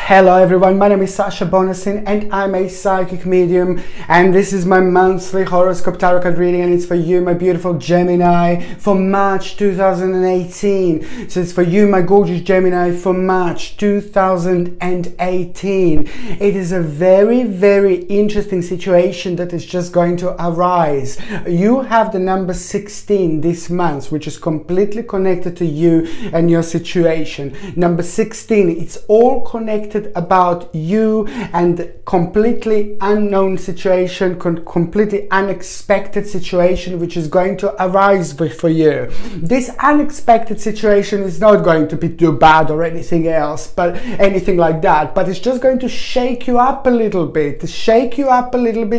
Hello everyone, my name is Sasha Bonasin and I'm a psychic medium, and this is my monthly horoscope tarot card reading, and it's for you, my beautiful Gemini, for March 2018. So it's for you, my gorgeous Gemini, for March 2018. It is a very, very interesting situation that is just going to arise. You have the number 16 this month, which is completely connected to you and your situation. Number 16, it's all connected about you and completely unknown situation, completely unexpected situation which is going to arise for you. This unexpected situation is not going to be too bad or anything else, but anything like that, but it's just going to shake you up a little bit,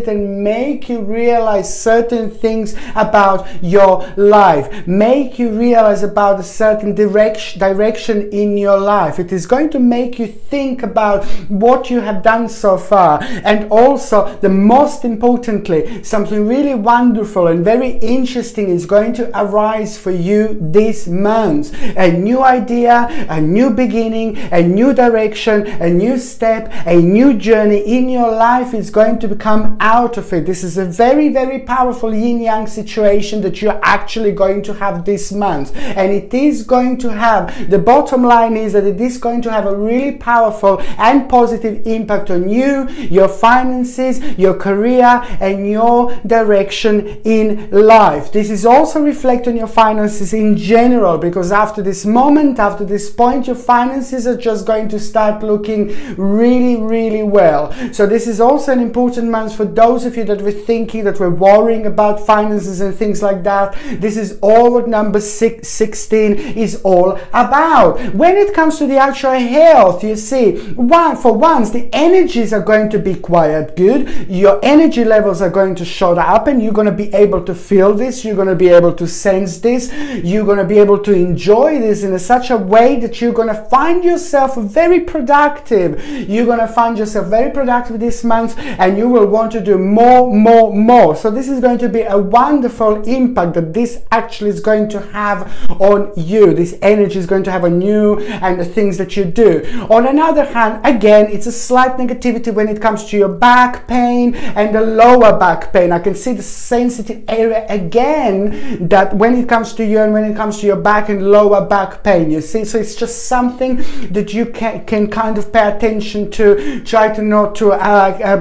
and make you realize certain things about your life, make you realize about a certain direction in your life. It is going to make you think about what you have done so far, and also, the most importantly, something really wonderful and very interesting is going to arise for you this month. A new idea, a new beginning, a new direction, a new step, a new journey in your life is going to come out of it. This is a very, very powerful yin-yang situation that you're actually going to have this month, and it is going to have, the bottom line is that it is going to have a really powerful and positive impact on you, your finances, your career, and your direction in life. This is also reflect on your finances in general, because after this moment, after this point, your finances are just going to start looking really, really well. So this is also an important month for those of you that were thinking, that were worrying about finances and things like that. This is all what number 16 is all about. When it comes to the actual health, you see, for once, the energies are going to be quite good. Your energy levels are going to show up, and you're going to be able to feel this, you're going to be able to sense this, you're going to be able to enjoy this in such a way that you're going to find yourself very productive. You're going to find yourself very productive this month, and you will want to do more. So this is going to be a wonderful impact that this actually is going to have on you. This energy is going to have on you and the things that you do. On another hand, again, it's a slight negativity when it comes to your back pain and the lower back pain. I can see the sensitive area again, that when it comes to you and when it comes to your back and lower back pain, you see. So it's just something that you can kind of pay attention to. Try to not to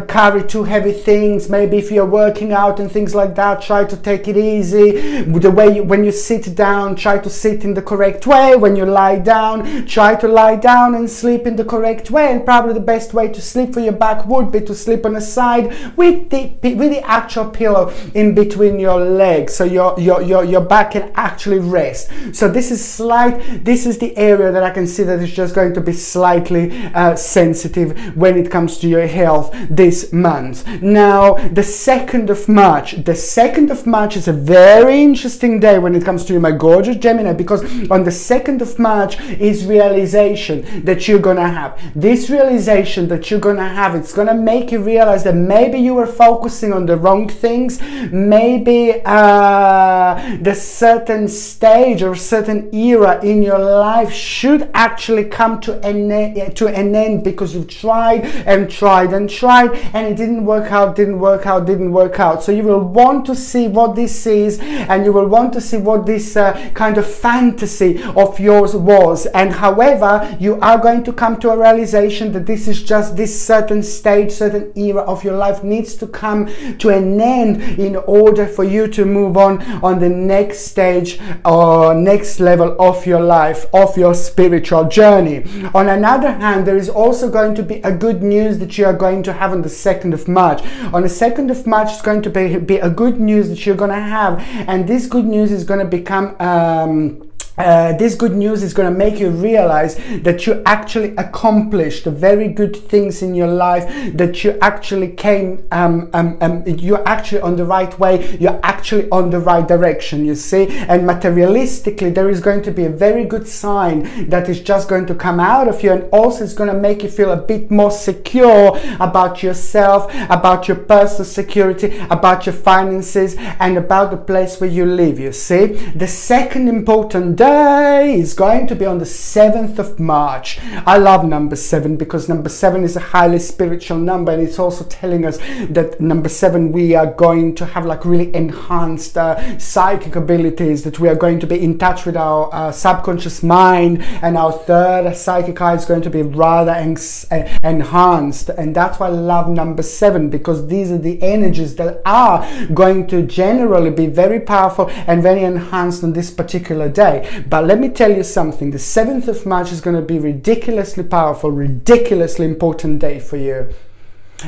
carry too heavy things. Maybe if you're working out and things like that, try to take it easy. The way when you sit down, try to sit in the correct way. When you lie down, try to lie down and sleep in the correct way. And probably the best way to sleep for your back would be to sleep on the side with the actual pillow in between your legs, so your back can actually rest. So this is the area that I can see that is just going to be slightly sensitive when it comes to your health this month. Now, the 2nd of March is a very interesting day when it comes to you, my gorgeous Gemini, because on the 2nd of March is realization that you're gonna have. This realization that you're gonna have, it's gonna make you realize that maybe you were focusing on the wrong things. Maybe the certain stage or certain era in your life should actually come to an end, because you've tried and it didn't work out. So you will want to see what this is, and you will want to see what this kind of fantasy of yours was. And however, you are going to come to a realization that this is just this certain stage, certain era of your life needs to come to an end in order for you to move on the next stage or next level of your life, of your spiritual journey. On another hand, there is also going to be a good news that you are going to have on the 2nd of March. On the 2nd of March, it's going to be a good news that you're going to have, and this good news is going to become this good news is going to make you realize that you actually accomplished very good things in your life, that you actually came, you're actually on the right way, you're actually on the right direction, you see. And materialistically, there is going to be a very good sign that is just going to come out of you, and also it's going to make you feel a bit more secure about yourself, about your personal security, about your finances, and about the place where you live, you see. The second important day day is going to be on the 7th of March. I love number 7 because number 7 is a highly spiritual number, and it's also telling us that number 7, we are going to have like really enhanced psychic abilities, that we are going to be in touch with our subconscious mind, and our third psychic eye is going to be rather enhanced. And that's why I love number 7, because these are the energies that are going to generally be very powerful and very enhanced on this particular day. But let me tell you something, the 7th of March is going to be ridiculously powerful, ridiculously important day for you.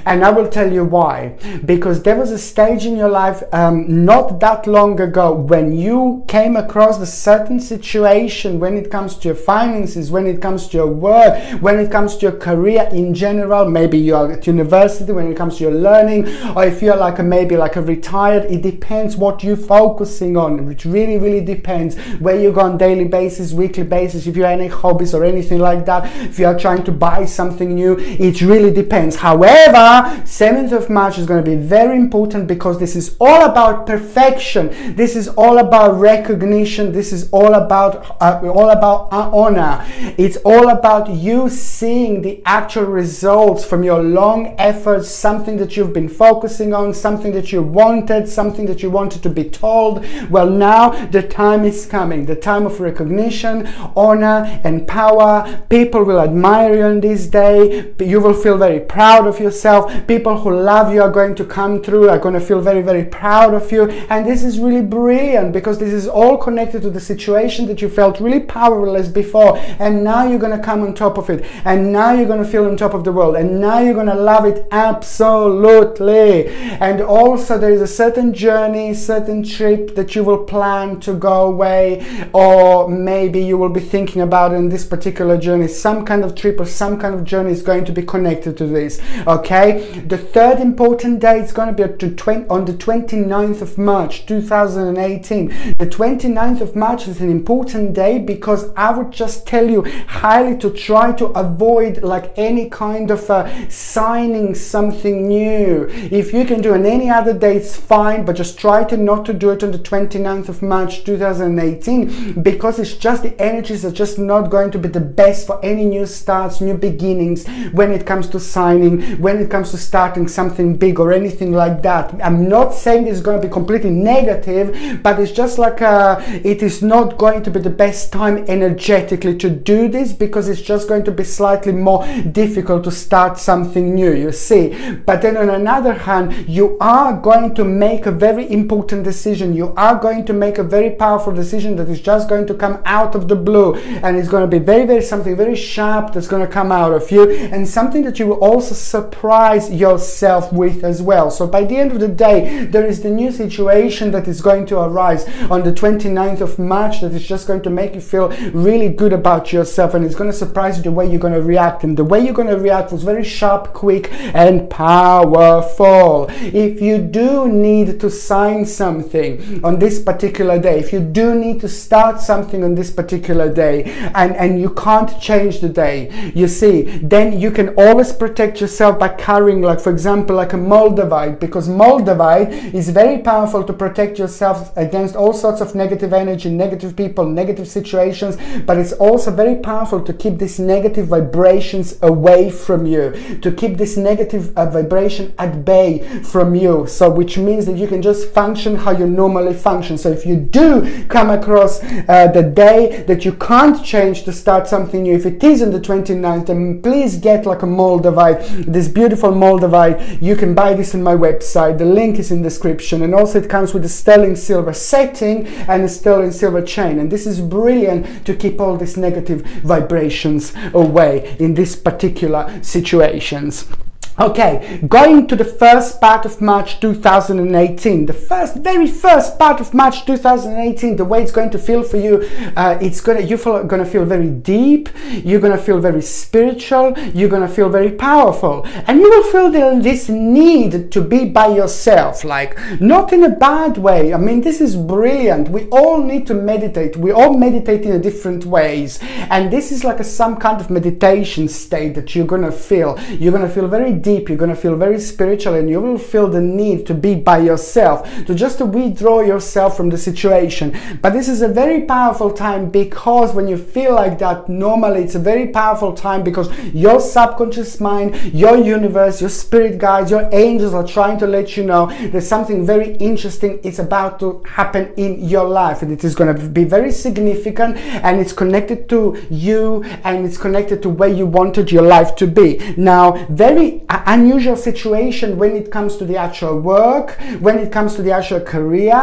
And I will tell you why. Because there was a stage in your life not that long ago when you came across a certain situation when it comes to your finances, when it comes to your work, when it comes to your career in general. Maybe you are at university, when it comes to your learning, or if you're like maybe like a retired, it depends what you're focusing on. It really, really depends where you go on daily basis, weekly basis, if you have any hobbies or anything like that, if you are trying to buy something new, it really depends. However, 7th of March is going to be very important because this is all about perfection. This is all about recognition. This is all about honor. It's all about you seeing the actual results from your long efforts, something that you've been focusing on, something that you wanted, something that you wanted to be told. Well, now the time is coming, the time of recognition, honor, and power. People will admire you on this day. You will feel very proud of yourself. People who love you are going to come through, are going to feel very, very proud of you. And this is really brilliant because this is all connected to the situation that you felt really powerless before. And now you're going to come on top of it. And now you're going to feel on top of the world. And now you're going to love it absolutely. And also there is a certain journey, certain trip that you will plan to go away. Or maybe you will be thinking about in this particular journey. Some kind of trip or some kind of journey is going to be connected to this. Okay, the third important day is going to be on the 29th of March 2018. The 29th of March is an important day because I would just tell you highly to try to avoid like any kind of signing something new. If you can do it on any other day, it's fine, but just try to not to do it on the 29th of March 2018 because it's just the energies are just not going to be the best for any new starts, new beginnings when it comes to signing, when it comes to starting something big or anything like that. I'm not saying it's going to be completely negative, but it's just like it is not going to be the best time energetically to do this because it's just going to be slightly more difficult to start something new, you see. But then on another hand, you are going to make a very important decision. You are going to make a very powerful decision that is just going to come out of the blue, and it's going to be very, very something very sharp that's going to come out of you, and something that you will also surprise yourself with as well. So by the end of the day, there is the new situation that is going to arise on the 29th of March that is just going to make you feel really good about yourself, and it's going to surprise you the way you're going to react. And the way you're going to react was very sharp, quick, and powerful. If you do need to sign something on this particular day, if you do need to start something on this particular day, and you can't change the day, you see, then you can always protect yourself by carrying, like for example, like a moldavite, because moldavite is very powerful to protect yourself against all sorts of negative energy, negative people, negative situations, but it's also very powerful to keep these negative vibrations away from you, to keep this negative vibration at bay from you. So which means that you can just function how you normally function. So if you do come across the day that you can't change to start something new, if it is on the 29th, then please get like a moldavite, this beautiful moldavite. You can buy this on my website. The link is in the description, and also it comes with a sterling silver setting and a sterling silver chain, and this is brilliant to keep all these negative vibrations away in these particular situations. Okay, going to the first part of March 2018, the very first part of March 2018, the way it's going to feel for you, you're gonna feel very deep, you're gonna feel very spiritual, you're gonna feel very powerful, and you will feel this need to be by yourself, like not in a bad way. I mean, this is brilliant. We all need to meditate. We all meditate in different ways, and this is like some kind of meditation state that you're gonna feel. You're gonna feel very deep. deep, you're going to feel very spiritual, and you will feel the need to be by yourself, to just withdraw yourself from the situation. But this is a very powerful time, because when you feel like that, normally it's a very powerful time, because your subconscious mind, your universe, your spirit guides, your angels are trying to let you know there's something very interesting is about to happen in your life, and it is going to be very significant, and it's connected to you, and it's connected to where you wanted your life to be. Now, very unusual situation when it comes to the actual work, when it comes to the actual career,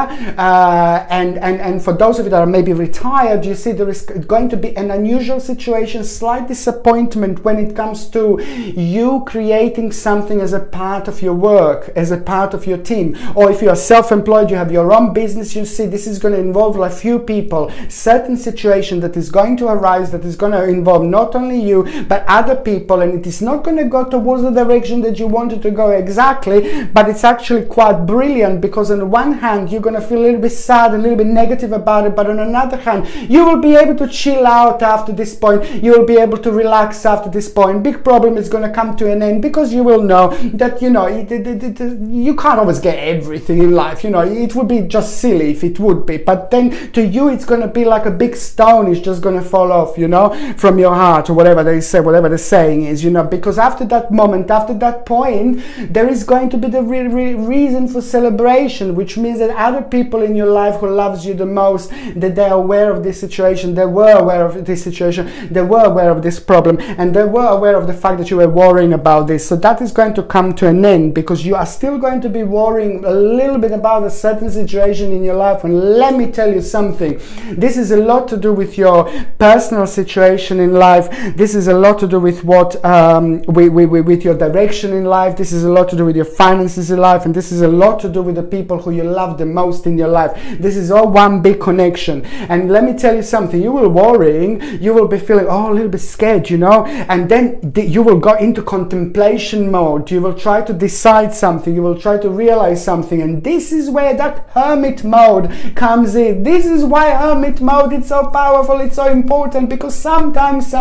and for those of you that are maybe retired, you see there is going to be an unusual situation, slight disappointment when it comes to you creating something as a part of your work, as a part of your team. Or if you are self-employed, you have your own business, you see this is going to involve a few people, certain situation that is going to arise, that is going to involve not only you but other people, and it is not going to go towards the direction that you wanted to go exactly, but it's actually quite brilliant, because on the one hand you're going to feel a little bit sad, a little bit negative about it, but on another hand you will be able to chill out after this point, you will be able to relax after this point. Big problem is going to come to an end, because you will know that, you know, you can't always get everything in life, you know, it would be just silly if it would be, but then to you it's going to be like a big stone is just going to fall off, you know, from your heart, or whatever they say, whatever the saying is, you know, because after that moment, after that point, there is going to be the reason for celebration, which means that other people in your life who loves you the most, that they are aware of this situation, they were aware of this situation, they were aware of this problem, and they were aware of the fact that you were worrying about this. So that is going to come to an end, because you are still going to be worrying a little bit about a certain situation in your life. And let me tell you something, this is a lot to do with your personal situation in life, this is a lot to do with what with your direction in life, this is a lot to do with your finances in life, and this is a lot to do with the people who you love the most in your life. This is all one big connection. And let me tell you something, you will worrying, you will be feeling a little bit scared, you know, and then you will go into contemplation mode, you will try to decide something, you will try to realize something, and this is where that hermit mode comes in. This is why hermit mode is so powerful, it's so important, because sometimes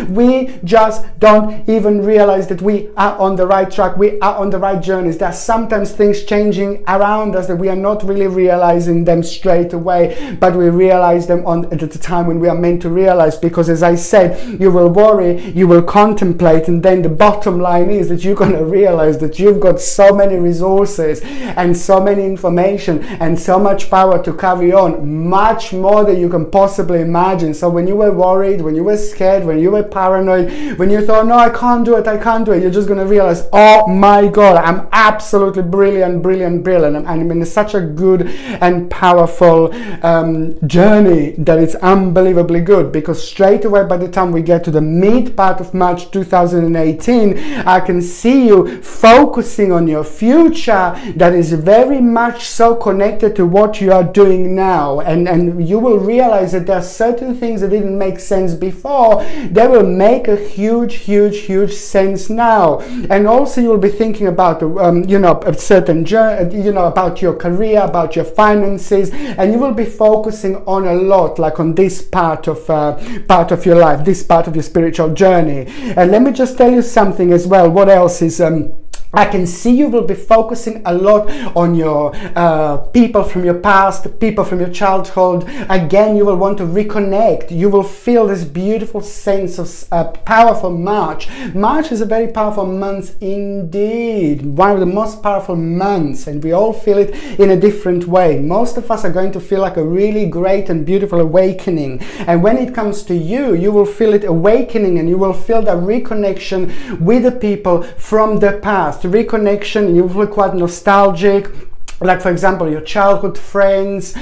we just don't even realize that we are on the right track, we are on the right journeys. There are sometimes things changing around us that we are not really realizing them straight away, but we realize them at the time when we are meant to realize, because as I said, you will worry, you will contemplate, and then the bottom line is that you're going to realize that you've got so many resources and so many information and so much power to carry on, much more than you can possibly imagine. So when you were worried, when you were scared, when you were paranoid, when you thought, no, I can't do it, you're just going to realize, oh my God, I'm absolutely brilliant, and I'm in such a good and powerful journey that it's unbelievably good, because straight away by the time we get to the mid part of March 2018, I can see you focusing on your future that is very much so connected to what you are doing now, and you will realize that there are certain things that didn't make sense before, they will make a huge sense now. And also you'll be thinking about a certain journey, about your career, about your finances, and you will be focusing on a lot, like on this part of your life, this part of your spiritual journey. And let me just tell you something as well. What else is I can see you will be focusing a lot on your people from your past, people from your childhood. Again, you will want to reconnect. You will feel this beautiful sense of powerful March. March is a very powerful month indeed. One of the most powerful months, and we all feel it in a different way. Most of us are going to feel like a really great and beautiful awakening. And when it comes to you, you will feel it awakening, and you will feel that reconnection with the people from the past. Reconnection, you feel quite nostalgic, like for example your childhood friends,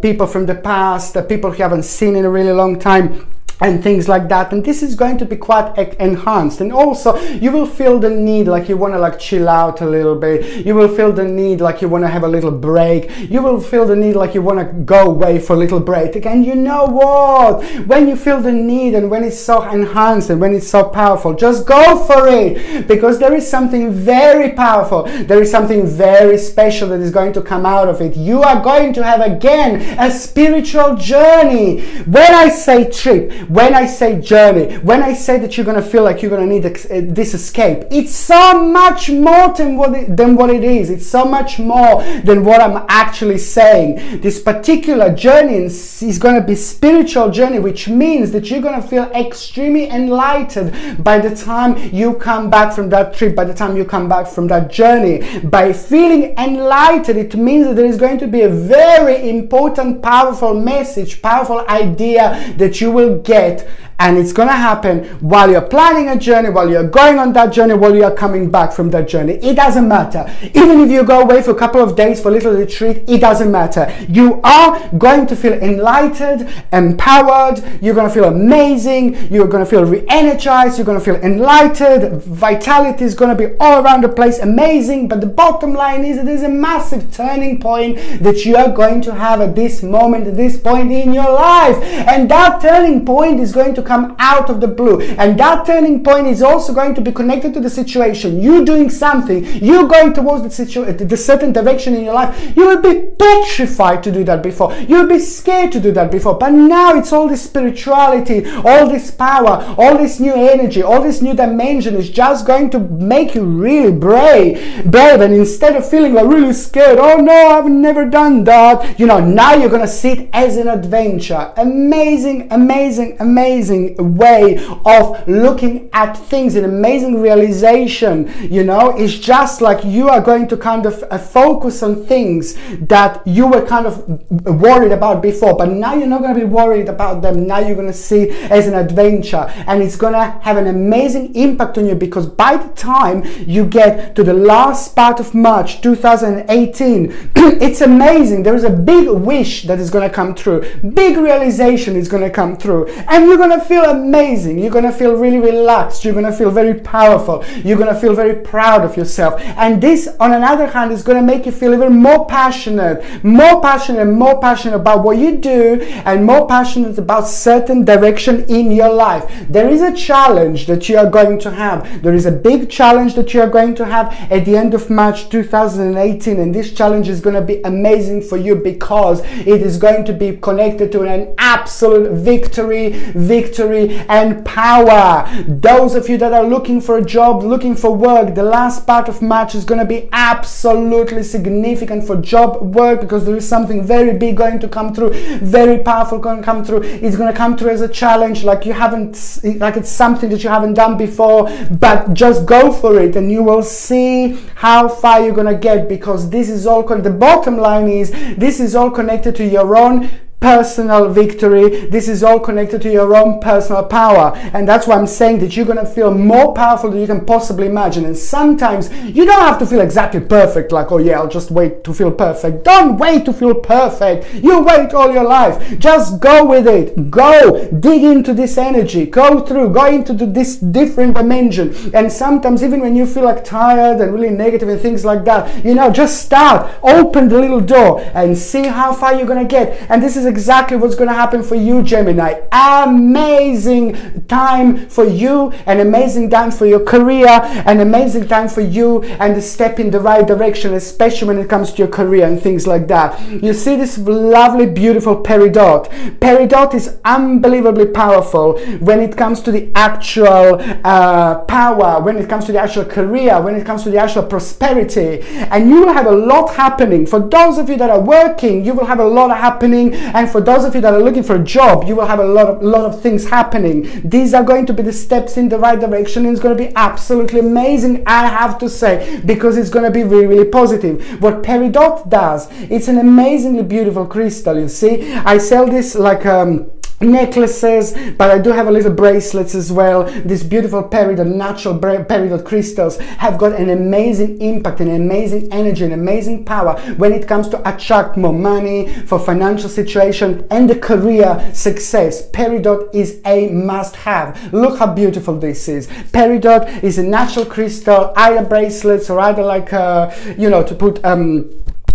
people from the past, people you haven't seen in a really long time, and things like that. And this is going to be quite enhanced. And also you will feel the need, like you want to like chill out a little bit. You will feel the need like you want to have a little break. You will feel the need like you want to go away for a little break. And you know what, when you feel the need and when it's so enhanced and when it's so powerful, just go for it, because there is something very powerful, there is something very special that is going to come out of it. You are going to have again a spiritual journey. When I say trip, when I say journey, when I say that you're going to feel like you're going to need this escape, it's so much more than what it is. It's so much more than what I'm actually saying. This particular journey is going to be spiritual journey, which means that you're going to feel extremely enlightened by the time you come back from that trip, by the time you come back from that journey. By feeling enlightened, it means that there is going to be a very important, powerful message, powerful idea that you will get, and it's going to happen while you're planning a journey, while you're going on that journey, while you're coming back from that journey. It doesn't matter. Even if you go away for a couple of days for a little retreat, it doesn't matter. You are going to feel enlightened, empowered, you're going to feel amazing, you're going to feel re-energized, you're going to feel enlightened, vitality is going to be all around the place, amazing. But the bottom line is that there's a massive turning point that you are going to have at this moment, at this point in your life. And that turning point is going to come out of the blue, and that turning point is also going to be connected to the situation. You doing something, you going towards the certain direction in your life. You will be petrified to do that before, you will be scared to do that before, but now it's all this spirituality, all this power, all this new energy, all this new dimension is just going to make you really brave. And instead of feeling like really scared, oh no, I've never done that, now you're gonna see it as an adventure. Amazing way of looking at things, an amazing realization. It's just like you are going to kind of focus on things that you were kind of worried about before, but now you're not going to be worried about them. Now you're going to see it as an adventure, and it's going to have an amazing impact on you, because by the time you get to the last part of March 2018, it's amazing. There is a big wish that is going to come through, big realization is going to come through, and you're going to feel amazing. You're going to feel really relaxed. You're going to feel very powerful. You're going to feel very proud of yourself. And this, on another hand, is going to make you feel even more passionate about what you do, and more passionate about certain direction in your life. There is a challenge that you are going to have. There is a big challenge that you are going to have at the end of March 2018, and this challenge is going to be amazing for you, because it is going to be connected to an absolute victory and power. Those of you that are looking for a job, looking for work, the last part of March is going to be absolutely significant for job work, because there is something very big going to come through, very powerful going to come through. It's going to come through as a challenge, like it's something that you haven't done before, but just go for it and you will see how far you're going to get, because this is all the bottom line is this is all connected to your own personal victory. This is all connected to your own personal power, and that's why I'm saying that you're going to feel more powerful than you can possibly imagine. And sometimes you don't have to feel exactly perfect, like, oh yeah, I'll just wait to feel perfect. Don't wait to feel perfect. You wait all your life. Just go with it. Go dig into this energy, go into this different dimension. And sometimes even when you feel like tired and really negative and things like that, just start, open the little door and see how far you're going to get. And this is exactly what's going to happen for you, Gemini. Amazing time for you, an amazing time for your career, an amazing time for you, and a step in the right direction, especially when it comes to your career and things like that. You see this lovely, beautiful peridot. Peridot is unbelievably powerful when it comes to the actual power, when it comes to the actual career, when it comes to the actual prosperity. And you will have a lot happening. For those of you that are working, you will have a lot happening. And for those of you that are looking for a job, you will have a lot of things happening. These are going to be the steps in the right direction, and it's going to be absolutely amazing, I have to say, because it's going to be really, really positive. What peridot does, it's an amazingly beautiful crystal, you see. I sell this like necklaces, but I do have a little bracelets as well. These beautiful peridot, natural peridot crystals have got an amazing impact, an amazing energy, an amazing power when it comes to attract more money, for financial situation and the career success. Peridot is a must-have. Look how beautiful this is. Peridot is a natural crystal, either bracelets or either like to put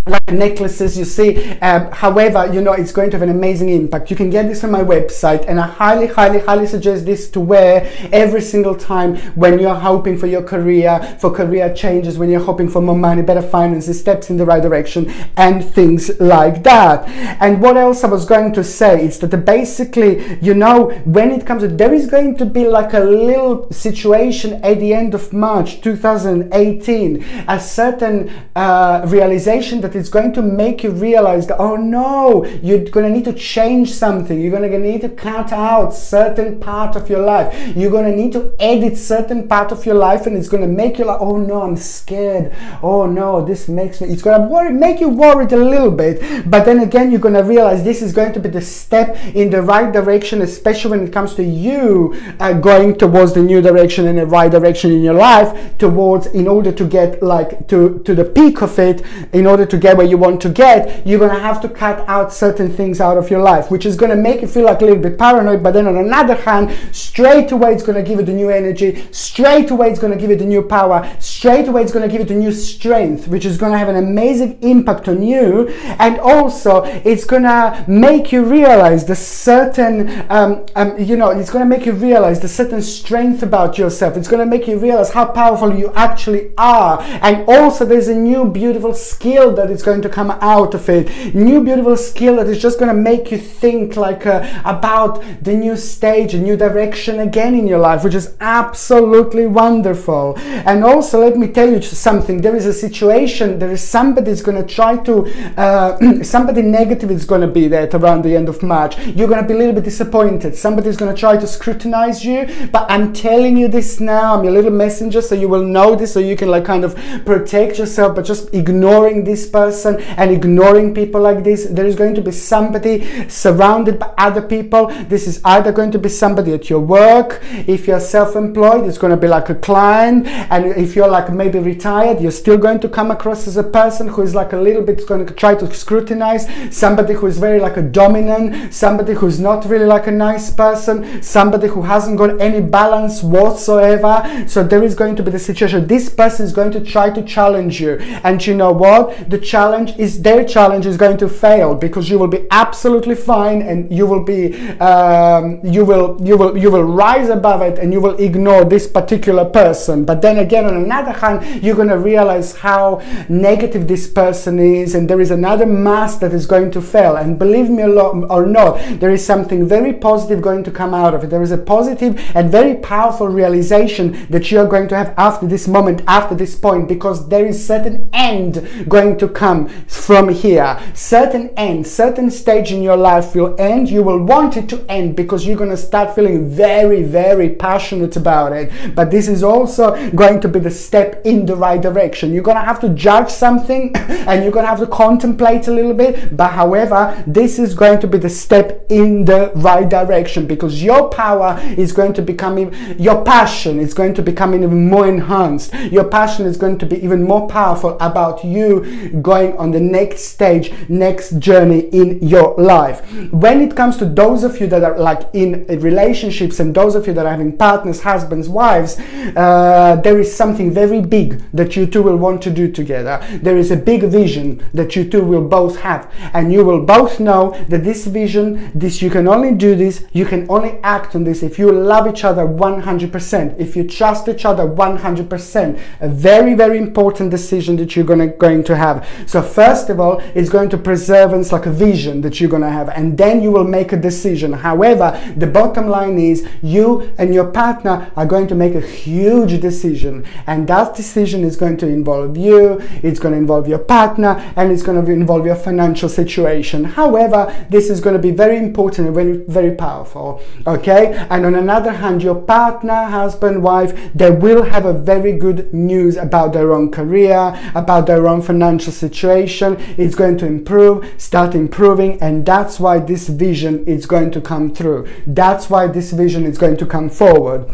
like necklaces, you see. However, you know, it's going to have an amazing impact. You can get this on my website, and I highly suggest this to wear every single time when you're hoping for your career, for career changes, when you're hoping for more money, better finances, steps in the right direction, and things like that. And what else I was going to say is that basically, you know, when it comes to, there is going to be like a little situation at the end of March 2018, a certain realization that it's going to make you realize that, oh no, you're going to need to change something. You're going to need to cut out certain part of your life. You're going to need to edit certain part of your life, and it's going to make you like, oh no, I'm scared. Oh no, this makes me, it's going to make you worried a little bit. But then again, you're going to realize this is going to be the step in the right direction, especially when it comes to you going towards the new direction and the right direction in your life, towards, in order to get like to the peak of it, in order to get where you want to get, you're going to have to cut out certain things out of your life, which is going to make you feel like a little bit paranoid. But then on another hand, straight away it's going to give you the new energy, straight away it's going to give you the new power, straight away it's going to give you the new strength, which is going to have an amazing impact on you. And also it's going to make you realize the certain you know, it's going to make you realize the certain strength about yourself. It's going to make you realize how powerful you actually are. And also there's a new beautiful skill that is going to come out of it, new beautiful skill that is just going to make you think like about the new stage, a new direction again in your life, which is absolutely wonderful. And also let me tell you something, there is a situation, there is somebody that's going to try to somebody negative is going to be there around the end of March. You're going to be a little bit disappointed. Somebody's going to try to scrutinize you, but I'm telling you this now, I'm your little messenger, so you will know this, so you can like kind of protect yourself. But just ignoring this person and ignoring people like this, there is going to be somebody surrounded by other people. This is either going to be somebody at your work. If you're self-employed, it's going to be like a client. And if you're like maybe retired, you're still going to come across as a person who is like a little bit going to try to scrutinize, somebody who is very like a dominant, somebody who's not really like a nice person, somebody who hasn't got any balance whatsoever. So there is going to be the situation, this person is going to try to challenge you, and you know what, the challenge is, their challenge is going to fail, because you will be absolutely fine, and you will be you will rise above it, and you will ignore this particular person. But then again, on another hand, you're going to realize how negative this person is, and there is another mask that is going to fail. And believe me or not, there is something very positive going to come out of it. There is a positive and very powerful realization that you are going to have after this moment, after this point, because there is certain end going to come from here. Certain end, certain stage in your life will end. You will want it to end because you're going to start feeling very passionate about it. But this is also going to be the step in the right direction. You're going to have to judge something and you're going to have to contemplate a little bit, but however, this is going to be the step in the right direction, because your power is going to become, your passion is going to become even more enhanced. Your passion is going to be even more powerful about you going on the next stage, next journey in your life. When it comes to those of you that are like in relationships, and those of you that are having partners, husbands, wives, there is something very big that you two will want to do together. There is a big vision that you two will both have, and you will both know that this vision, you can only do this, you can only act on this if you love each other 100%, if you trust each other 100%. A very important decision that you're going to have. So first of all, it's going to preserve and like a vision that you're going to have, and then you will make a decision. However, the bottom line is you and your partner are going to make a huge decision, and that decision is going to involve you, it's going to involve your partner, and it's going to involve your financial situation. However, this is going to be very important and very powerful. Okay, and on another hand, your partner, husband, wife, they will have a very good news about their own career, about their own financial situation. It's going to start improving, and that's why this vision is going to come through. That's why this vision is going to come forward.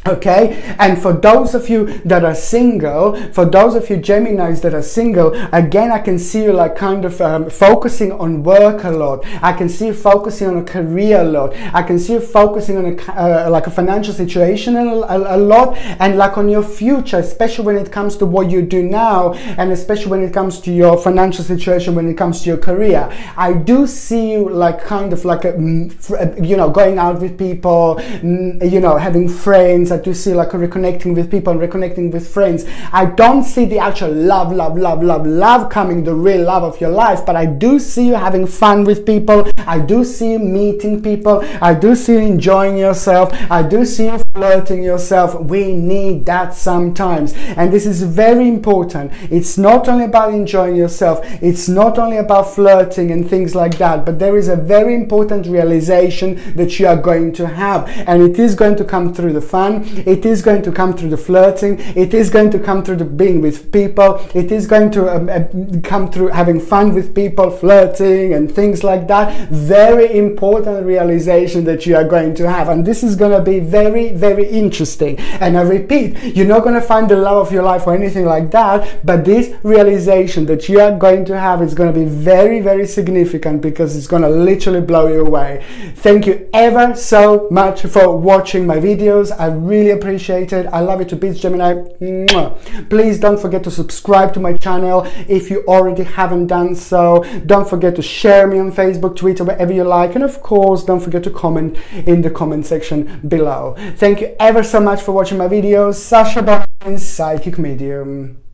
Okay, and for those of you that are single, for those of you Geminis that are single, again, I can see you like kind of focusing on work a lot. I can see you focusing on a career a lot. I can see you focusing on like a financial situation a lot, and like on your future, especially when it comes to what you do now, and especially when it comes to your financial situation, when it comes to your career. I do see you like kind of like you know, going out with people, you know, having friends. I do see like reconnecting with people and reconnecting with friends. I don't see the actual love coming, the real love of your life, but I do see you having fun with people. I do see you meeting people. I do see you enjoying yourself. I do see you flirting yourself. We need that sometimes, and this is very important. It's not only about enjoying yourself, it's not only about flirting and things like that, but there is a very important realization that you are going to have, and it is going to come through the fun. It is going to come through the flirting. It is going to come through the being with people. It is going to come through having fun with people, flirting and things like that. Very important realization that you are going to have, and this is going to be very, very interesting. And I repeat, you're not going to find the love of your life or anything like that, but this realization that you are going to have is going to be very, very significant, because it's going to literally blow you away. Thank you ever so much for watching my videos. I really appreciate it. I love you to bits, Gemini. Mwah. Please don't forget to subscribe to my channel if you already haven't done so. Don't forget to share me on Facebook, Twitter, wherever you like, and of course don't forget to comment in the comment section below. Thank you ever so much for watching my videos. Sasha Bonasin, Psychic Medium.